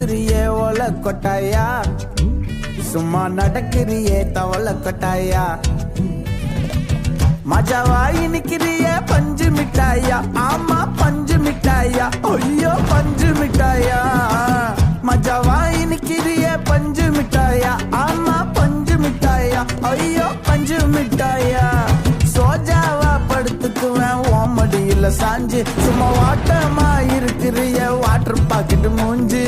ஓல கொட்டாயா சும்மா நடக்கிறியே தவள கொட்டாயா மஜாவாயி நிக்கிறிய பஞ்சு மிட்டாயா ஆமா பஞ்சு மிட்டாயா ஐயோ பஞ்சு மிட்டாயா மஜாவாயி நிக்கிறிய பஞ்சு மிட்டாயா ஆமா பஞ்சு மிட்டாயா ஐயோ பஞ்சு மிட்டாயா சோஜாவா படுத்துக்குவேன் ஓமடியில சாஞ்சு சும்மா வாட்டமா இருக்கிறிய வாட்டர் பாக்கெட் மூஞ்சு